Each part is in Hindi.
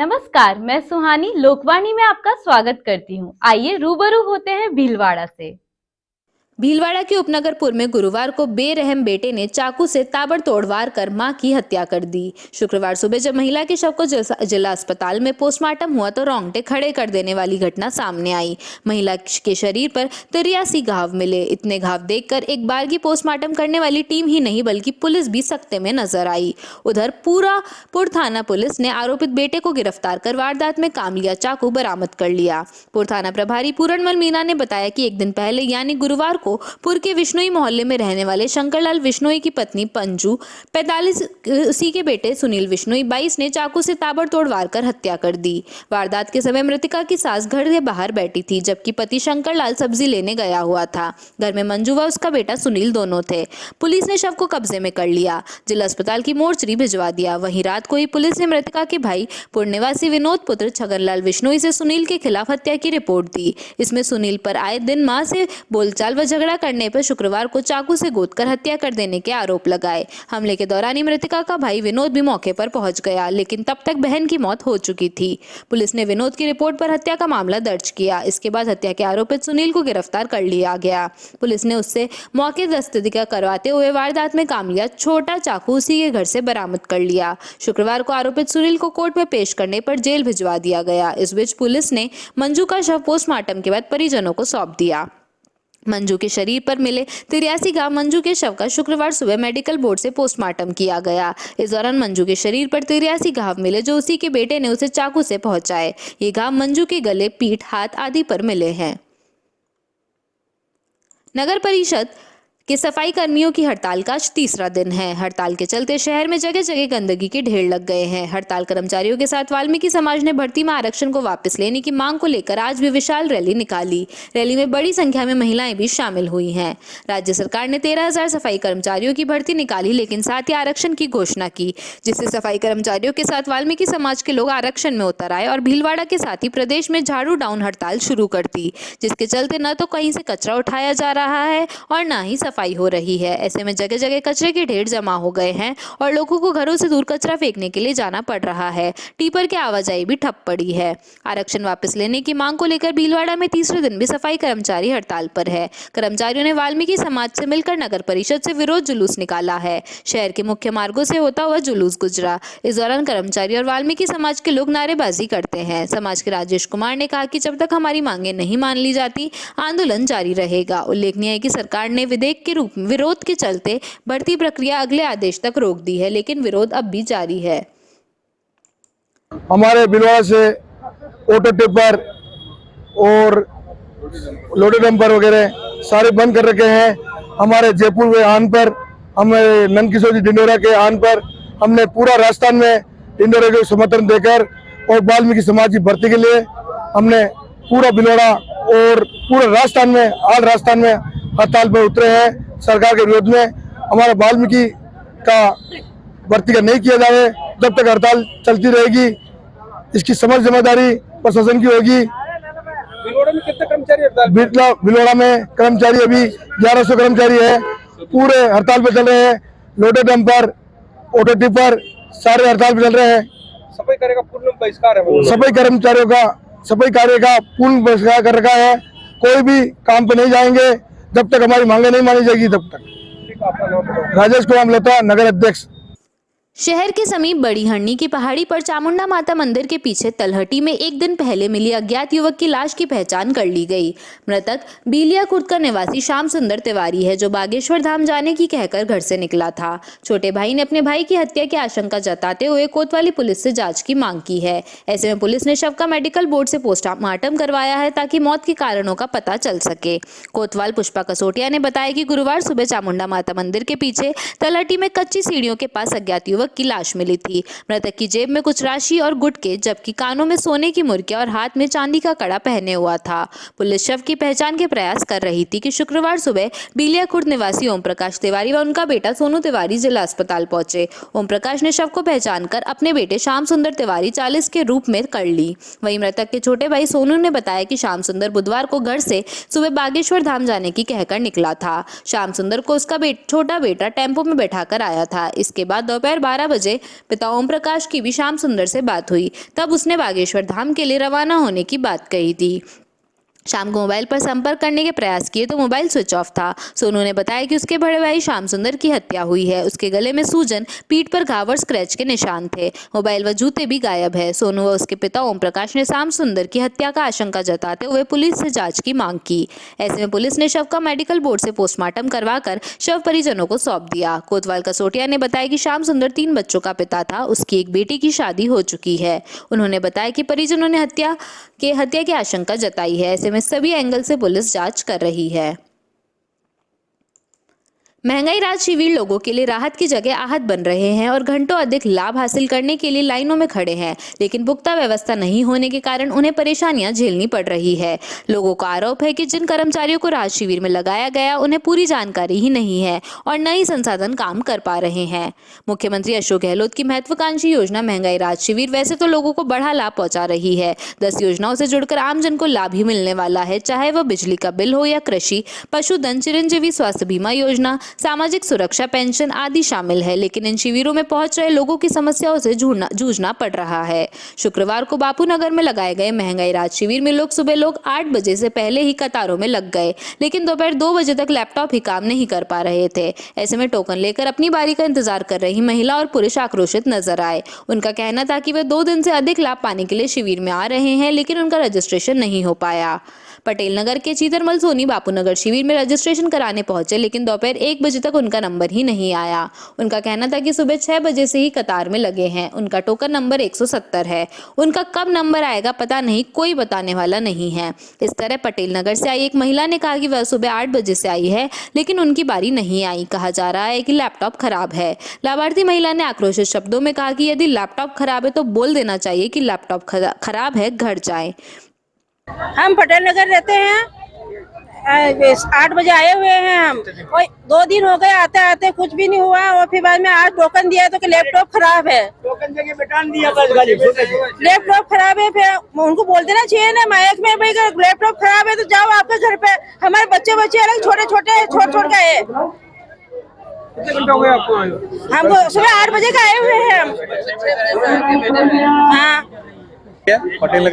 नमस्कार, मैं सुहानी लोकवाणी में आपका स्वागत करती हूँ। आइए रूबरू होते हैं भीलवाड़ा से। भीलवाड़ा के उपनगरपुर में गुरुवार को बेरहम बेटे ने चाकू से ताबड़तोड़ वार कर मां की हत्या कर दी। शुक्रवार सुबह जब महिला के शव को जिला अस्पताल में पोस्टमार्टम हुआ तो रोंगटे खड़े कर देने वाली घटना सामने आई। महिला के शरीर पर 83 घाव मिले। इतने घाव देखकर एक बारगी पोस्टमार्टम करने वाली टीम ही नहीं बल्कि पुलिस भी सख्ते में नजर आई। उधर पुर थाना पुलिस ने आरोपित बेटे को गिरफ्तार कर वारदात में काम लिया चाकू बरामद कर लिया। पुर थाना प्रभारी पूरणमल मीना ने बताया कि एक दिन पहले यानी गुरुवार को पुर के विश्नोई मोहल्ले में रहने वाले शंकरलाल विश्नोई की पत्नी पंजू 45 उसी के बेटे सुनील विश्नोई 22 ने चाकू से ताबड़तोड़ वार कर हत्या कर दी। वारदात के समय मृतका की सास घर के बाहर बैठी थी जबकि पति शंकरलाल सब्जी लेने गया हुआ था। घर में मंजू व उसका बेटा सुनील दोनों थे। पुलिस ने शव को कब्जे में कर लिया, जिला अस्पताल की मोर्चरी भिजवा दिया। वहीं रात को ही पुलिस ने मृतका के भाई पुर निवासी विनोद पुत्र छगनलाल विश्नोई से सुनील के खिलाफ हत्या की रिपोर्ट दी। इसमें सुनील पर आए दिन मां से बोलचाल व झगड़ा करने पर शुक्रवार को चाकू से गोदकर हत्या कर देने के आरोप लगाए। हमले के दौरान ही मृतका का भाई विनोद भी मौके पर पहुंच गया, लेकिन तब तक बहन की मौत हो चुकी थी। पुलिस ने विनोद की रिपोर्ट पर हत्या का मामला दर्ज किया। इसके बाद हत्या के आरोपित सुनील को गिरफ्तार कर लिया गया। पुलिस ने उससे मौके दस्तगिरी करवाते हुए वारदात में काम लिया छोटा चाकू उसी के घर से बरामद कर लिया। शुक्रवार को आरोपित सुनील को कोर्ट में पेश करने पर जेल भिजवा दिया गया। इस बीच पुलिस ने मंजू का शव पोस्टमार्टम के बाद परिजनों को सौंप दिया। मंजू के शरीर पर मिले 83 घाव मंजू के शव का शुक्रवार सुबह मेडिकल बोर्ड से पोस्टमार्टम किया गया। इस दौरान मंजू के शरीर पर 83 घाव मिले जो उसी के बेटे ने उसे चाकू से पहुंचाए। ये घाव मंजू के गले, पीठ, हाथ आदि पर मिले हैं। नगर परिषद के सफाई कर्मियों की हड़ताल का आज तीसरा दिन है। हड़ताल के चलते शहर में जगह जगह गंदगी के ढेर लग गए हैं। हड़ताल कर्मचारियों के साथ वाल्मीकि समाज ने भर्ती में आरक्षण को वापस लेने की मांग को लेकर आज भी विशाल रैली निकाली। रैली में बड़ी संख्या में महिलाएं भी शामिल हुई हैं। राज्य सरकार ने 13,000 सफाई कर्मचारियों की भर्ती निकाली, लेकिन साथ ही आरक्षण की घोषणा की, जिससे सफाई कर्मचारियों के साथ वाल्मीकि समाज के लोग आरक्षण में उतर आए और भीलवाड़ा के साथ ही प्रदेश में झाड़ू डाउन हड़ताल शुरू कर दी, जिसके चलते न तो कहीं से कचरा उठाया जा रहा है और न ही सफाई हो रही है। ऐसे में जगह जगह कचरे के ढेर जमा हो गए हैं और लोगों को घरों से दूर कचरा फेंकने के लिए जाना पड़ रहा है। टिपर की आवाजाही भी ठप पड़ी है। आरक्षण वापस लेने की मांग को लेकर भीलवाड़ा में तीसरे दिन भी सफाई कर्मचारी हड़ताल पर है। कर्मचारियों ने वाल्मीकि समाज से मिलकर नगर परिषद से विरोध जुलूस निकाला है। शहर के मुख्य मार्गों से होता हुआ जुलूस गुजरा। इस दौरान कर्मचारी और वाल्मीकि समाज के लोग नारेबाजी करते हैं। समाज के राजेश कुमार ने कहा कि जब तक हमारी मांगे नहीं मान ली जाती आंदोलन जारी रहेगा। उल्लेखनीय है कि सरकार ने विरोध के चलते भर्ती प्रक्रिया अगले आदेश तक रोक दी है, लेकिन विरोध अब भी जारी है। हमारे भीलवाड़ा से ऑटो टिपर और लोडे डंपर वगैरह सारे बंद कर रखे हैं। हमारे जयपुर के आन पर, हमें नंदकिशोर जी डिंडोरा के आन पर हमने पूरा राजस्थान में डिंडोरा को समर्थन देकर और वाल्मीकि समाज की भर्ती के लिए हमने पूरा भीलवाड़ा और पूरे राजस्थान में, ऑल राजस्थान में हड़ताल पर उतरे हैं। सरकार के विरोध में हमारा वाल्मीकि का भर्ती का नहीं किया जाए जब तक हड़ताल चलती रहेगी। इसकी समझ जिम्मेदारी प्रशासन की होगी। भीलवाड़ा में कितने कर्मचारी हड़ताल? भीलवाड़ा में कर्मचारी अभी 1100 कर्मचारी है, पूरे हड़ताल पे चल रहे हैं। लोडे डंपर, ऑटो टिपर सारे हड़ताल पे चल रहे हैं। सफाई कार्य का पूर्ण बहिष्कार है। सफाई कर्मचारियों का सफाई कार्य का पूर्ण बहिष्कार कर रखा है। कोई भी काम पे नहीं जाएंगे जब तक हमारी मांगे नहीं मानी जाएगी तब तक। राजेश कुमार लता, नगर अध्यक्ष। शहर के समीप बड़ी हरनी की पहाड़ी पर चामुंडा माता मंदिर के पीछे तलहटी में एक दिन पहले मिली अज्ञात युवक की लाश की पहचान कर ली गई। मृतक बीलिया खुर्द का निवासी श्याम सुंदर तिवारी है, जो बागेश्वर धाम जाने की कहकर घर से निकला था। छोटे भाई ने अपने भाई की हत्या की आशंका जताते हुए कोतवाली पुलिस से जांच की मांग की है। ऐसे में पुलिस ने शव का मेडिकल बोर्ड से पोस्टमार्टम करवाया है ताकि मौत के कारणों का पता चल सके। कोतवाल पुष्पा कसोटिया ने बताया कि गुरुवार सुबह चामुंडा माता मंदिर के पीछे तलहटी में कच्ची सीढ़ियों के पास अज्ञात युवक की लाश मिली थी। मृतक की जेब में कुछ राशि और गुटके, जबकि कानों में सोने की मुर्गियां और हाथ में चांदी का कड़ा पहने हुआ था। पुलिस शव की पहचान के प्रयास कर रही थी कि शुक्रवार सुबह बीलिया खुर्द निवासी ओम प्रकाश तिवारी व उनका बेटा सोनू तिवारी जिला अस्पताल पहुंचे। ओम प्रकाश ने शव को पहचान कर अपने बेटे श्याम सुंदर तिवारी 40 के रूप में कर ली। वहीं मृतक के छोटे भाई सोनू ने बताया कि श्याम सुंदर बुधवार को घर से सुबह बागेश्वर धाम जाने की कहकर निकला था। श्याम सुंदर को उसका छोटा बेटा टेम्पो में बैठाकर आया था। इसके बाद दोपहर 12 बजे पिता ओम प्रकाश की भी श्याम सुंदर से बात हुई। तब उसने बागेश्वर धाम के लिए रवाना होने की बात कही थी। शाम को मोबाइल पर संपर्क करने के प्रयास किए तो मोबाइल स्विच ऑफ था। सोनू ने बताया कि उसके बड़े भाई श्याम सुंदर की हत्या हुई है। उसके गले में सूजन, पीठ पर घाव और स्क्रैच के निशान थे। मोबाइल व जूते भी गायब है। सोनू व उसके पिता ओम प्रकाश ने श्याम सुंदर की हत्या का आशंका जताते हुए पुलिस से जांच की मांग की। ऐसे में पुलिस ने शव का मेडिकल बोर्ड से पोस्टमार्टम करवाकर शव परिजनों को सौंप दिया। कोतवाल कसोटिया ने बताया कि श्याम सुंदर 3 बच्चों का पिता था। उसकी एक बेटी की शादी हो चुकी है। उन्होंने बताया कि परिजनों ने हत्या की आशंका जताई है। ऐसे में सभी एंगल से पुलिस जांच कर रही है। महंगाई राहत शिविर लोगों के लिए राहत की जगह आहत बन रहे हैं और घंटों अधिक लाभ हासिल करने के लिए लाइनों में खड़े हैं, लेकिन पुख्ता व्यवस्था नहीं होने के कारण उन्हें परेशानियां झेलनी पड़ रही है। लोगों का आरोप है कि जिन कर्मचारियों को राहत शिविर में लगाया गया उन्हें पूरी जानकारी ही नहीं है और न ही संसाधन काम कर पा रहे हैं। मुख्यमंत्री अशोक गहलोत की महत्वाकांक्षी योजना महंगाई राहत शिविर वैसे तो लोगों को बड़ा लाभ पहुंचा रही है। 10 योजनाओं से जुड़कर आमजन को लाभ ही मिलने वाला है, चाहे वह बिजली का बिल हो या कृषि, पशुधन, चिरंजीवी स्वास्थ्य बीमा योजना, सामाजिक सुरक्षा पेंशन आदि शामिल है। लेकिन इन शिविरों में पहुंच रहे लोगों की समस्याओं से जूझना पड़ रहा है। शुक्रवार को बापू नगर में लगाए गए महंगाई राहत शिविर में सुबह 8 बजे से पहले ही कतारों में लग गए, लेकिन दोपहर 2 बजे तक लैपटॉप ही काम नहीं कर पा रहे थे। ऐसे में टोकन लेकर अपनी बारी का इंतजार कर रही महिला और पुरुष आक्रोशित नजर आए। उनका कहना था कि वे 2 दिन से अधिक लाभ पाने के लिए शिविर में आ रहे हैं, लेकिन उनका रजिस्ट्रेशन नहीं हो पाया। पटेल नगर के चीतरमल सोनी बापू नगर शिविर में रजिस्ट्रेशन कराने पहुंचे, लेकिन दोपहर 1 बजे तक उनका नंबर ही नहीं आया। उनका कहना था कि सुबह 6 बजे से ही कतार में लगे हैं। उनका टोकन नंबर 170 है। उनका कब नंबर आएगा पता नहीं, कोई बताने वाला नहीं है। इस तरह पटेल नगर से आई एक महिला ने कहा कि वह सुबह 8 बजे से आई है, लेकिन उनकी बारी नहीं आई। कहा जा रहा है कि लैपटॉप खराब है। लाभार्थी महिला ने आक्रोशित शब्दों में कहा कि यदि लैपटॉप खराब है तो बोल देना चाहिए कि लैपटॉप खराब है, घर जाए। हम पटेल नगर रहते हैं। 8 बजे आए हुए हैं हम, और 2 दिन हो गए आते आते, कुछ भी नहीं हुआ। और फिर बाद में आज टोकन दिया तो कि लैपटॉप खराब है। टोकन जगह बैठान दिया बस गाड़ी, लैपटॉप खराब है। फिर उनको बोल देना चाहिए ना माइक में, भाई लैपटॉप खराब है तो जाओ आपके घर पे। हमारे बच्चे अलग छोड़ के आए। कितने घंटे हो गए आपको? हम सुबह 8 बजे का आए हुए हैं हम। हाँ, पटेल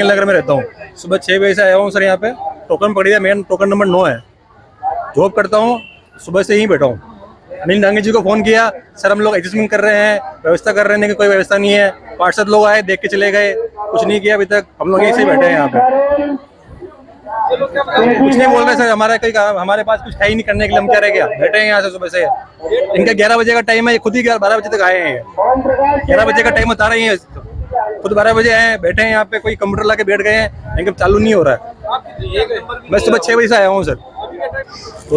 नगर में रहता हूँ। सुबह 6 बजे से आया हूँ सर। यहाँ पे टोकन पकड़ी है, मेरा टोकन नंबर 9 है। जॉब करता हूँ, सुबह से ही बैठा हूँ। अनिल डांगे जी को फोन किया, सर हम लोग एडजस्टमेंट कर रहे हैं, व्यवस्था कर रहे हैं कि कोई व्यवस्था नहीं है। 5-7 लोग आए, देख के चले गए, कुछ नहीं किया अभी तक। हम लोग ऐसे ही बैठे हैं यहाँ पे, कुछ नहीं बोल रहे सर। हमारे पास कुछ है ही नहीं करने के लिए। हम क्या रह गया, बैठे हैं यहाँ से सुबह से। इनका 11 बजे का टाइम है, ये खुद ही 12 बजे तक आए हैं। 11 बजे का टाइम बता रही है, खुद 12 बजे आए, बैठे हैं यहाँ पे। कोई कंप्यूटर ला के बैठ गए हैं, लेकिन चालू नहीं हो रहा है। मैं सुबह 6 बजे से आया हूँ सर।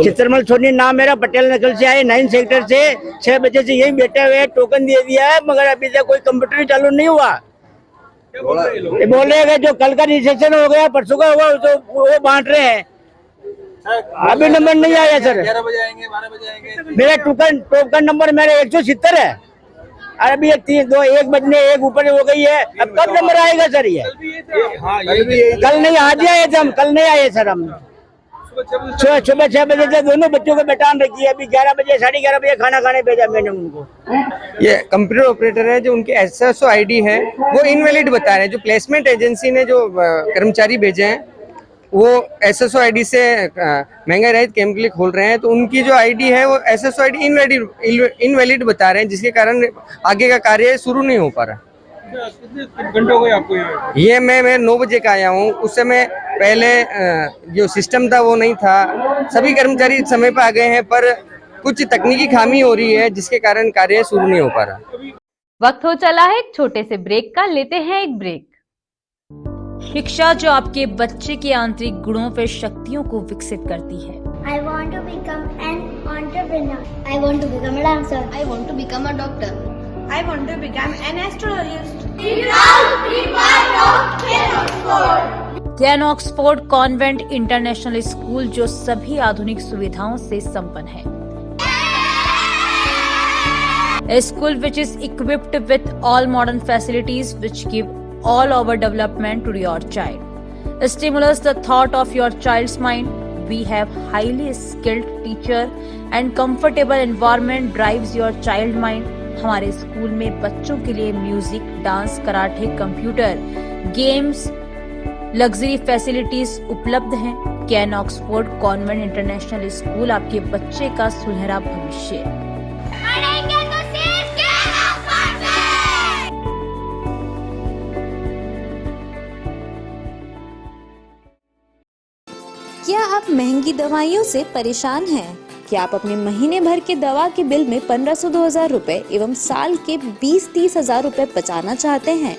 चित्रमल सोनी नाम मेरा, पटेल नगर से आए, 9 सेक्टर से। 6 बजे से यही बैठे हुए हैं। टोकन दे दिया है, मगर अभी तक कोई कंप्यूटर चालू नहीं हुआ। ये बोल रहे हैं जो कल का रिसेप्शन हो गया, परसों का हुआ, तो वो बांट रहे हैं। अभी नंबर नहीं आया सर। 11 बजे आएंगे, 12 बजे आएंगे। मेरा टोकन नंबर मेरा 170 है। अभी 1 बजने 1 ऊपर हो गई है। अब कब नंबर आएगा सर? ये कल नहीं, आज ही आए थे हम, कल नहीं आए सर। हम सुबह 6 बजे से दोनों बच्चों को बैठान रखी है। अभी 11 बजे 11:30 बजे खाना खाने भेजा मैंने उनको। ये कंप्यूटर ऑपरेटर है, जो उनके एसएसओ आईडी है वो इनवैलिड बता रहे हैं। जो प्लेसमेंट एजेंसी ने जो कर्मचारी भेजे हैं वो एसएसओ आईडी से महंगाई रहित कैंप के लिए खोल रहे हैं, तो उनकी जो आईडी है वो एसएसओ आईडी इनवैलिड बता रहे हैं, जिसके कारण आगे का कार्य शुरू नहीं हो पा रहा। कितने घंटे हो गए आपको यहाँ? ये मैं 9 बजे का आया हूँ। उस समय पहले जो सिस्टम था वो नहीं था। सभी कर्मचारी समय पर आ गए हैं, पर कुछ तकनीकी खामी हो रही है, जिसके कारण कार्य शुरू नहीं हो पा रहा। वक्त हो चला है एक छोटे से ब्रेक का, लेते हैं एक ब्रेक। शिक्षा जो आपके बच्चे के आंतरिक गुणों व शक्तियों को विकसित करती है। I want to become an entrepreneur. I want to become a dancer. I want to become a doctor. I want to become an astrologist. ज्ञान ऑक्सफोर्ड कॉन्वेंट इंटरनेशनल स्कूल जो सभी आधुनिक सुविधाओं से संपन्न है। A school which is equipped with all modern facilities which give all over development to your child. Stimulus the thought of your child's mind. We have highly skilled teacher and comfortable environment drives your child mind. हमारे स्कूल में बच्चों के लिए music, dance, karate, computer, games, luxury facilities उपलब्ध हैं। Can Oxford convent international school आपके बच्चे का सुनहरा भविष्य। पढ़ेंगे तो सिर्फ कैन ऑक्सफोर्ड में। क्या आप महंगी दवाइयों से परेशान हैं? क्या आप अपने महीने भर के दवा के बिल में 1500-2000 रुपए एवं साल के 20-30 हजार रुपए बचाना चाहते हैं?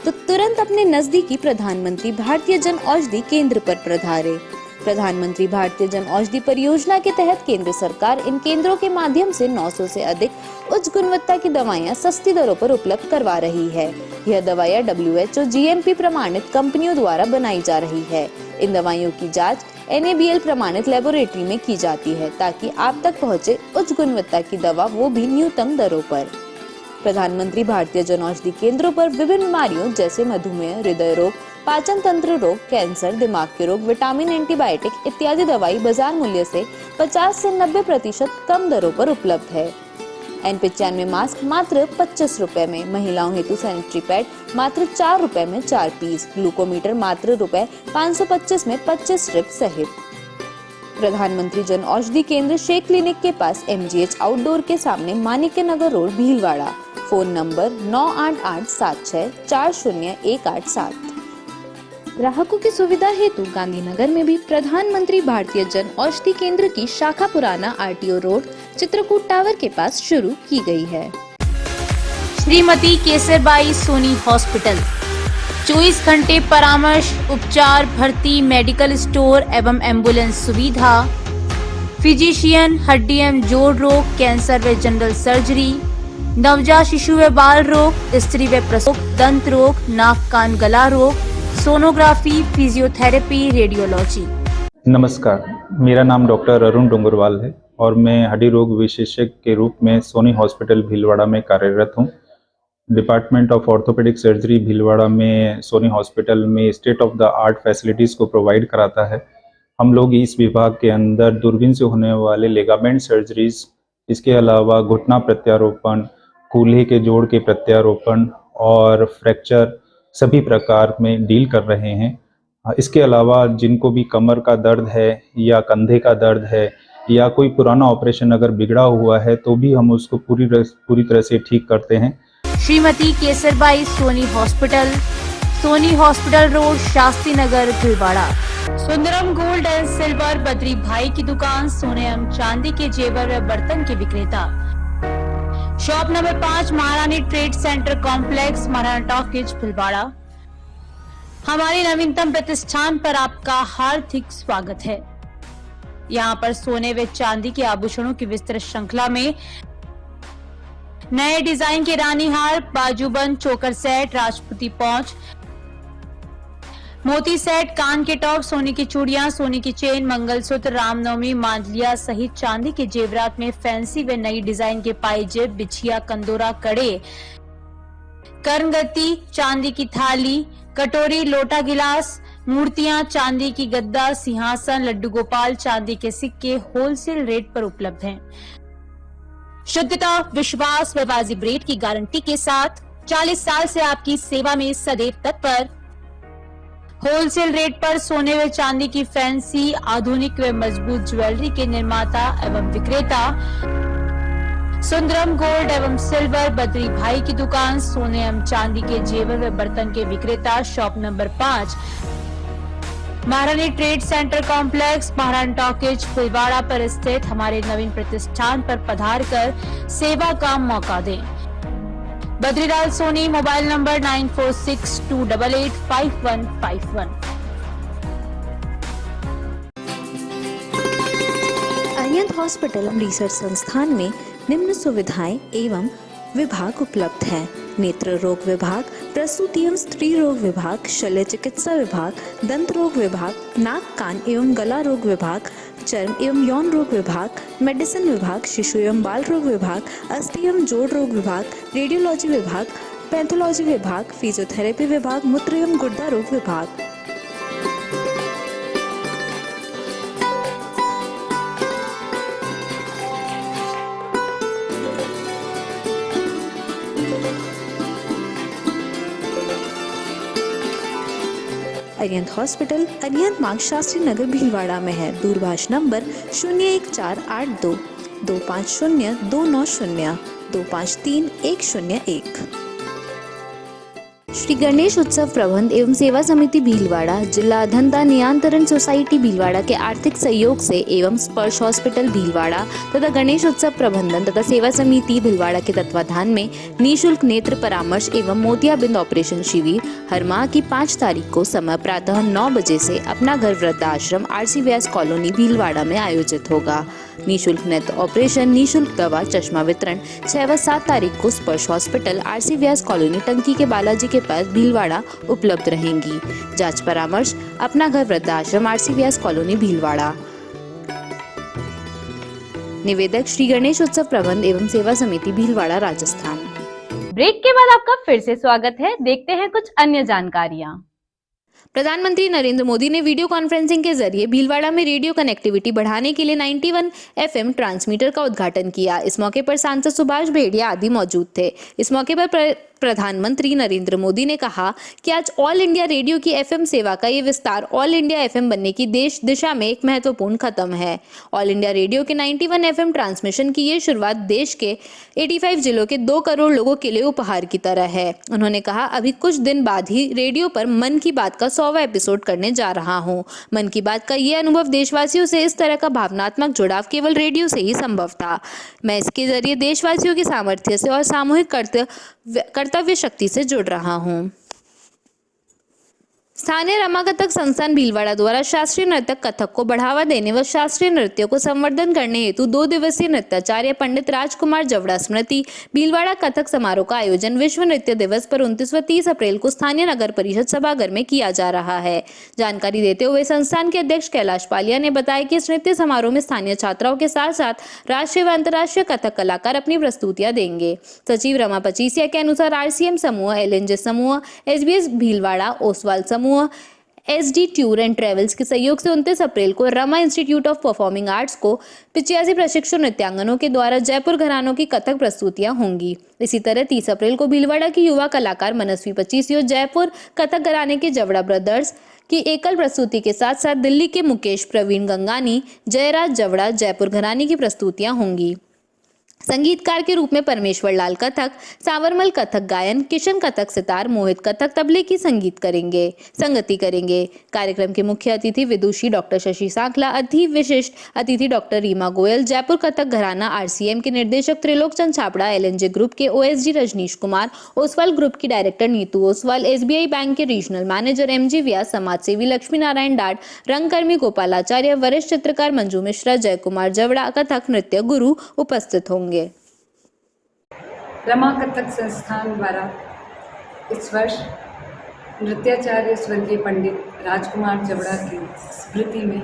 तो तुरंत अपने नजदीकी प्रधानमंत्री भारतीय जन औषधि केंद्र पर पधारें। प्रधानमंत्री भारतीय जन औषधि परियोजना के तहत केंद्र सरकार इन केंद्रों के माध्यम से 900 से अधिक उच्च गुणवत्ता की दवाइयां सस्ती दरों पर उपलब्ध करवा रही है। यह दवाइयां WHO GMP प्रमाणित कंपनियों द्वारा बनाई जा रही है। इन दवाइयों की जांच NABL प्रमाणित लेबोरेटरी में की जाती है ताकि आप तक पहुंचे उच्च गुणवत्ता की दवा, वो भी न्यूनतम दरों पर। प्रधानमंत्री भारतीय जन औषधि केंद्रों पर विभिन्न बीमारियों जैसे मधुमेह, हृदय रोग, पाचन तंत्र रोग, कैंसर, दिमाग के रोग, विटामिन, एंटीबायोटिक इत्यादि दवाई बाजार मूल्य से 50 से 90% कम दरों पर उपलब्ध है। N95 मास्क मात्र 25 रुपए में, महिलाओं हेतु सैनिटरी पैड मात्र 4 रुपए में 4 पीस, ग्लूकोमीटर मात्र ₹525 में 25 स्ट्रिप सहित। प्रधानमंत्री जन औषधि केंद्र शेख क्लिनिक के पास MGH आउटडोर के सामने Manikya Nagar road, Bhilwara. Phone number 9887640187। ग्राहकों की सुविधा हेतु गांधीनगर में भी प्रधानमंत्री भारतीय जन औषधि केंद्र की शाखा पुराना RTO रोड, चित्रकूट टावर के पास शुरू की गई है। श्रीमती केसरबाई सोनी हॉस्पिटल 24 घंटे परामर्श, उपचार, भर्ती, मेडिकल स्टोर एवं एम्बुलेंस सुविधा, फिजिशियन, हड्डी एवं जोड़ रोग, कैंसर व जनरल सर्जरी, नवजात शिशु व बाल रोग, स्त्री व प्रसूति, दंत रोग, नाक कान गला रोग, सोनोग्राफी, फिजियोथेरेपी, रेडियोलॉजी। नमस्कार, मेरा नाम डॉक्टर अरुण डोंगरवाल है और मैं हड्डी रोग विशेषज्ञ के रूप में सोनी हॉस्पिटल भीलवाड़ा में कार्यरत हूँ। Department of orthopaedic surgery Bhilwara में सोनी हॉस्पिटल में state of the art facilities को प्रोवाइड कराता है। हम लोग इस विभाग के अंदर दूरबीन से होने वाले लिगामेंट सर्जरीज, इसके अलावा घुटना प्रत्यारोपण, कूल्हे के जोड़ के प्रत्यारोपण और फ्रैक्चर सभी प्रकार में डील कर रहे हैं। इसके अलावा जिनको भी कमर का दर्द है या कंधे का दर्द है या कोई पुराना ऑपरेशन अगर बिगड़ा हुआ है तो भी हम उसको पूरी तरह से ठीक करते हैं। Shrimati Kesarbai Soni hospital road, Shastri Nagar, Bhilwara. Sundaram gold and silver Badri भाई की दुकान, सोने एवं चांदी के जेवर व बर्तन के विक्रेता। शॉप नंबर 5, महारानी trade centre complex, Maharana talkies, Bhilwara. हमारे नवीनतम प्रतिष्ठान पर आपका हार्दिक स्वागत है। यहाँ पर सोने व चांदी के आभूषणों की विस्तृत श्रृंखला में नए डिजाइन के रानी हार, बाजूबंद, चोकर सेट, राजपूती पौंच, मोती सेट, कान के टॉप, सोने की चूड़ियां, सोने की चेन, मंगलसूत्र, रामनवमी, मांडलिया सहित चांदी के जेवरात में फैंसी व नई डिजाइन के पाइजेब, बिछिया, कंदोरा, कड़े, कर्णगति, चांदी की थाली, कटोरी, लोटा, गिलास, मूर्तियां, चांदी की गद्दा, सिंहासन, लड्डू गोपाल, चांदी के सिक्के होलसेल रेट पर उपलब्ध हैं। शुद्धता, विश्वास व वाजिब रेट की गारंटी के साथ 40 साल से आपकी सेवा में सदैव तत्पर। होलसेल रेट पर सोने व चांदी की फैंसी, आधुनिक व मजबूत ज्वेलरी के निर्माता एवं विक्रेता। सुंदरम गोल्ड एवं सिल्वर बद्री भाई की दुकान, सोने एवं चांदी के जेवर व बर्तन के विक्रेता। शॉप नंबर 5, महारानी trade centre complex, Maharana talkies, Bhilwara पर स्थित हमारे नवीन प्रतिष्ठान पर पधार कर सेवा का मौका दें। Badrilal Soni, mobile number 9462885151। Arihant hospital research संस्थान में निम्न सुविधाएं एवं विभाग उपलब्ध हैं: नेत्र रोग विभाग, प्रसूति एवं स्त्री रोग विभाग, शल्य चिकित्सा विभाग, दंत रोग विभाग, नाक कान एवं गला रोग विभाग, चर्म एवं यौन रोग विभाग, मेडिसिन विभाग, शिशु एवं बाल रोग विभाग, अस्थि एवं जोड़ रोग विभाग, रेडियोलॉजी विभाग, पैथोलॉजी विभाग, फिजियोथेरेपी विभाग, मूत्र एवं गुर्दा रोग विभाग। अरिहंत हॉस्पिटल अरिहंत मार्ग शास्त्री नगर भीलवाड़ा में है। दूरभाष नंबर 01482 250 290 253 101। श्री गणेश उत्सव प्रबंध एवं सेवा समिति भीलवाड़ा, जिला धंधा नियंत्रण सोसाइटी भीलवाड़ा के आर्थिक सहयोग से एवं स्पर्श हॉस्पिटल भीलवाड़ा तथा गणेश उत्सव प्रबंधन तथा सेवा समिति भीलवाड़ा के तत्वाधान में निःशुल्क नेत्र परामर्श एवं मोतियाबिंद ऑपरेशन शिविर हर माह की 5 तारीख को समय प्रातः 9 बजे से अपना घर वृद्धाश्रम RC व्यास कॉलोनी भीलवाड़ा में आयोजित होगा। निःशुल्क नेत्र ऑपरेशन, निःशुल्क दवा, चश्मा वितरण 6 व 7 तारीख को स्पर्श हॉस्पिटल RC व्यास कॉलोनी टंकी के बालाजी के पास भीलवाड़ा उपलब्ध रहेंगी। जांच परामर्श अपना घर वृद्धाश्रम RC व्यास कॉलोनी भीलवाड़ा। निवेदक श्री गणेश उत्सव प्रबंध एवं सेवा समिति भीलवाड़ा, राजस्थान। ब्रेक के बाद आपका फिर से स्वागत है। देखते हैं कुछ अन्य जानकारियां। प्रधानमंत्री नरेंद्र मोदी ने वीडियो कॉन्फ्रेंसिंग के जरिए भीलवाड़ा में रेडियो कनेक्टिविटी बढ़ाने के लिए 91 FM ट्रांसमीटर का उद्घाटन किया। इस मौके पर सांसद सुभाष भेड़िया आदि मौजूद थे। इस मौके पर प्रधानमंत्री नरेंद्र मोदी ने कहा कि आज ऑल इंडिया रेडियो की FM सेवा का ये विस्तार ऑल इंडिया FM बनने की देश दिशा में एक महत्वपूर्ण कदम है। ऑल इंडिया रेडियो के 91 FM ट्रांसमिशन की ये शुरुआत देश के 85 जिलों के 2 करोड़ लोगों के लिए उपहार की तरह है। उन्होंने कहा, अभी कुछ दिन बाद ही रेडियो पर मन की बात का 100वां एपिसोड करने जा रहा हूँ। मन की बात का ये अनुभव देशवासियों से इस तरह का भावनात्मक जुड़ाव केवल रेडियो से ही संभव था। मैं इसके जरिए देशवासियों की सामर्थ्य से और सामूहिक कर्तव्य शक्ति से जुड़ रहा हूँ। स्थानीय रमा कथक संस्थान भीलवाड़ा द्वारा शास्त्रीय नृत्य कथक को बढ़ावा देने व शास्त्रीय नृत्यों को संवर्धन करने हेतु 2 दिवसीय नृत्याचार्य पंडित राजकुमार जवड़ा स्मृति भीलवाड़ा कथक समारोह का आयोजन विश्व नृत्य दिवस पर 29 व 30 अप्रैल को स्थानीय नगर परिषद सभागार में किया जा रहा है। जानकारी देते हुए संस्थान के अध्यक्ष कैलाश पालिया ने बताया कि इस नृत्य समारोह में स्थानीय छात्राओं के साथ साथ राष्ट्रीय व अंतर्राष्ट्रीय कथक कलाकार अपनी प्रस्तुतियां देंगे। सचिव रमा पचीसिया के अनुसार RCM समूह, LNJ समूह, SBS भीलवाड़ा, ओसवाल समूह, SD टूर एंड ट्रेवल्स के सहयोग से 29 अप्रैल को Rama institute of performing arts को 85 प्रशिक्षु नृत्यांगनों के द्वारा जयपुर घरानों की कथक प्रस्तुतियां होंगी। इसी तरह 30 अप्रैल को भीलवाड़ा की युवा कलाकार मनस्वी पचीसियो जयपुर कथक घराने के जवड़ा ब्रदर्स की एकल प्रस्तुति के साथ साथ दिल्ली के मुकेश प्रवीण गंगानी, जयराज जवड़ा जयपुर घराने की प्रस्तुतियां होंगी। संगीतकार के रूप में परमेश्वर लाल कथक, सावरमल कथक गायन, किशन कथक सितार, मोहित कथक तबले की संगति करेंगे। कार्यक्रम के मुख्य अतिथि विदुषी डॉक्टर शशि सांखला, अति विशिष्ट अतिथि डॉक्टर रीमा गोयल, जयपुर कथक घराना RCM के निर्देशक त्रिलोकचंद छाबड़ा, LNJ ग्रुप के OSD रजनीश कुमार, ओसवाल ग्रुप की director Neetu Oswal, SBI bank के रीजनल मैनेजर MG व्यास, समाजसेवी लक्ष्मी नारायण डाड, रंगकर्मी गोपालाचार्य, वरिष्ठ चित्रकार मंजू मिश्रा, जय कुमार जवड़ा, कथक नृत्य गुरु उपस्थित होंगे। रमा कथक संस्थान द्वारा इस वर्ष नृत्याचार्य स्वर्गीय पंडित राजकुमार जवड़ा की स्मृति में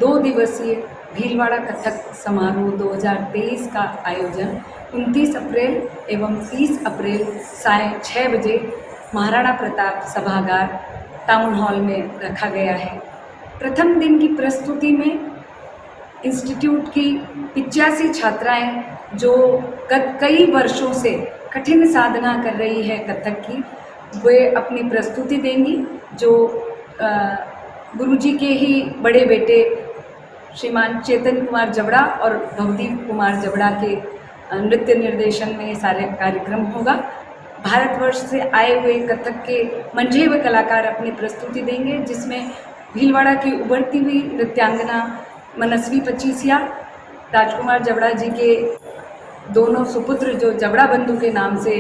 2 दिवसीय भीलवाड़ा कथक समारोह 2023 का आयोजन 29 अप्रैल एवं 30 अप्रैल साय 6 बजे महाराणा प्रताप सभागार टाउन हॉल में रखा गया है। प्रथम दिन की प्रस्तुति में इंस्टीट्यूट की 85 छात्राएं जो कई वर्षों से कठिन साधना कर रही है कथक की, वे अपनी प्रस्तुति देंगी। जो गुरुजी के ही बड़े बेटे श्रीमान चेतन कुमार जवड़ा और भवदीप कुमार जवड़ा के नृत्य निर्देशन में ये सारे कार्यक्रम होगा। भारतवर्ष से आए हुए कथक के मंझे हुए कलाकार अपनी प्रस्तुति देंगे, जिसमें भीलवाड़ा की उभरती हुई नृत्यांगना मनस्वी पचीसिया, राजकुमार जवड़ा जी के दोनों सुपुत्र जो जवड़ा बंधु के नाम से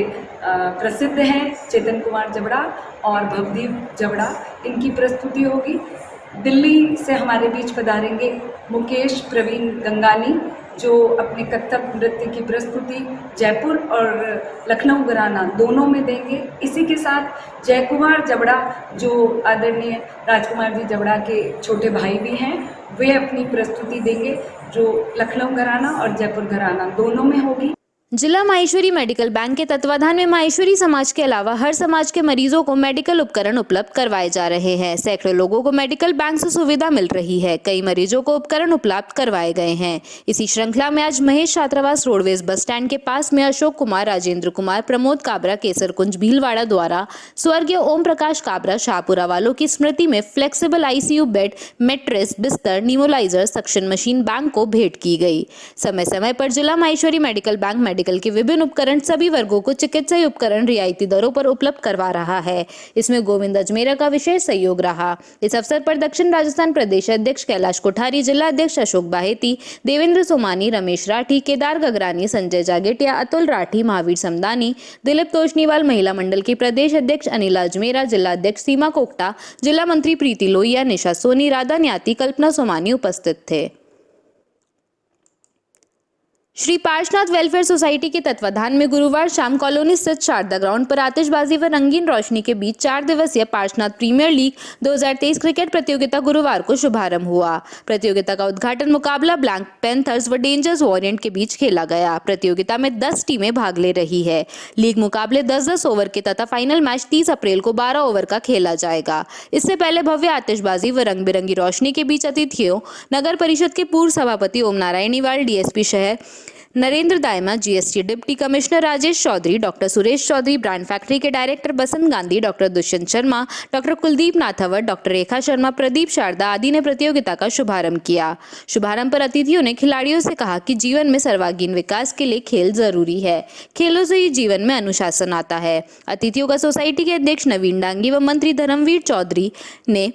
प्रसिद्ध हैं, चेतन कुमार जवड़ा और भवदीप जवड़ा, इनकी प्रस्तुति होगी। दिल्ली से हमारे बीच पधारेंगे मुकेश प्रवीण गंगानी, जो अपने कथक नृत्य की प्रस्तुति जयपुर और लखनऊ घराना दोनों में देंगे। इसी के साथ जय कुमार जवड़ा, जो आदरणीय राजकुमार जी जवड़ा के छोटे भाई भी हैं, वे अपनी प्रस्तुति देंगे, जो लखनऊ घराना और जयपुर घराना दोनों में होगी। जिला माहेश्वरी मेडिकल बैंक के तत्वाधान में माहेश्वरी समाज के अलावा हर समाज के मरीजों को मेडिकल उपकरण उपलब्ध करवाए जा रहे हैं। सैकड़ों लोगों को मेडिकल बैंक से सुविधा मिल रही है। कई मरीजों को उपकरण उपलब्ध करवाए गए हैं। इसी श्रृंखला में आज महेश छात्रावास रोडवेज बस स्टैंड के पास में अशोक कुमार, राजेंद्र कुमार, प्रमोद काबरा, केसर कुंज भीलवाड़ा द्वारा स्वर्गीय ओम प्रकाश काबरा शाहपुरा वालों की स्मृति में फ्लेक्सिबल ICU बेड, मेट्रेस, बिस्तर, न्यूमोलाइजर, सक्शन मशीन बैंक को भेंट की गई। समय समय पर जिला माहेश्वरी मेडिकल बैंक मेडिकल के विभिन्न उपकरण सभी वर्गों को चिकित्सा उपकरण रियायती दरों पर उपलब्ध करवा रहा है। इसमें गोविंद अजमेरा का विशेष सहयोग रहा। इस अवसर पर दक्षिण राजस्थान प्रदेश अध्यक्ष कैलाश कोठारी, जिला अध्यक्ष अशोक बाहेती, देवेंद्र सोमानी, रमेश राठी, केदार गगरानी, संजय जागेटिया, अतुल राठी, महावीर समदानी, दिलीप तोशनीवाल, महिला मंडल की प्रदेश अध्यक्ष अनिला अजमेरा, जिला अध्यक्ष सीमा कोकटा, जिला मंत्री प्रीति लोहिया, निशा सोनी, राधा न्याती, कल्पना सोमानी उपस्थित थे। श्री पार्शनाथ वेलफेयर सोसाइटी के तत्वाधान में गुरुवार शाम कॉलोनी स्थित शारदा ग्राउंड पर आतिशबाजी व रंगीन रोशनी के बीच 4 दिवसीय पार्शनाथ प्रीमियर लीग 2023 क्रिकेट प्रतियोगिता गुरुवार को शुभारंभ हुआ। प्रतियोगिता का उद्घाटन मुकाबला ब्लैक पैंथर्स व डेंजर्स वॉरियंट के बीच खेला गया। प्रतियोगिता में 10 टीमें भाग ले रही है। लीग मुकाबले 10-10 ओवर के तथा फाइनल मैच 30 अप्रैल को 12 ओवर का खेला जाएगा। इससे पहले भव्य आतिशबाजी व रंग बिरंगी रोशनी के बीच अतिथियों नगर परिषद के पूर्व सभापति ओम नारायणीवाल, DSP शहर Narendra Dayma, GST deputy commissioner Rajesh Chaudhary, doctor Suresh Chaudhary, brand factory के director Basant Gandhi, doctor Dushyant Sharma, doctor Kuldeep Nathawat, doctor Rekha Sharma, Pradeep Sharda आदि ने प्रतियोगिता का शुभारंभ किया। शुभारंभ पर अतिथियों ने खिलाड़ियों से कहा कि जीवन में सर्वांगीण विकास के लिए खेल जरूरी है। खेलों से ही जीवन में अनुशासन आता है। अतिथियों का सोसाइटी के अध्यक्ष नवीन डांगी व मंत्री धर्मवीर चौधरी ने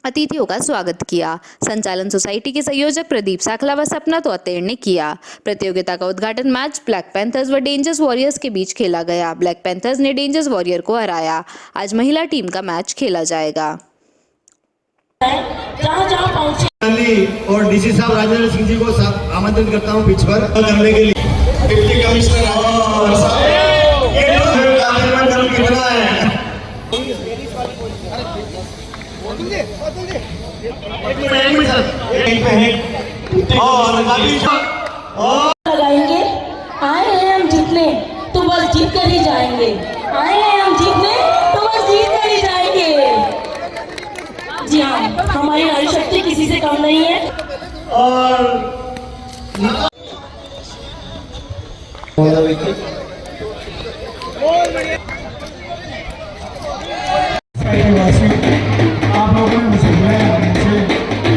अतिथियों का स्वागत किया। संचालन सोसाइटी के संयोजक प्रदीप साखला व सपना तोतेर ने किया। प्रतियोगिता का उद्घाटन मैच ब्लैक पैंथर्स व डेंजर्स वॉरियर्स के बीच खेला गया। ब्लैक पैंथर्स ने डेंजर्स वॉरियर को हराया। आज महिला टीम का मैच खेला जाएगा। और DC साहब राजेंद्र सिंह जी को आमंत्रित करता हूँ पिच पर करने के लिए। डिप्टी कमिश्नर लगाएंगे। आए हैं हम जीतने तो बस जीत कर ही जाएंगे। आए हैं हम जीतने तो बस जीत कर ही जाएंगे। जी हाँ, हमारी नारी शक्ति किसी से कम नहीं है। और आप लोगों ने मुझे बुलाया, मुझे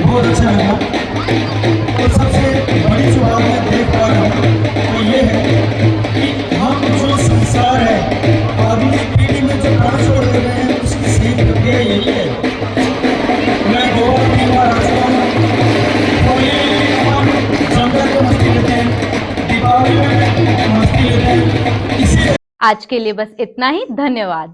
बहुत अच्छा लगा। और सबसे बड़ी जो बात मैं देख पा रहा हूँ वो ये है कि हम जो संसार है अगली पीढ़ी में जो प्राण छोड़ दे रहे हैं उसकी सीख प्रक्रिया यही है। मैं गोवा 3 बार आ चुका हूँ और ये हम जंगल में मस्ती लेते हैं, दीपावली में मस्ती लेते हैं। इसी आज के लिए बस इतना ही। धन्यवाद।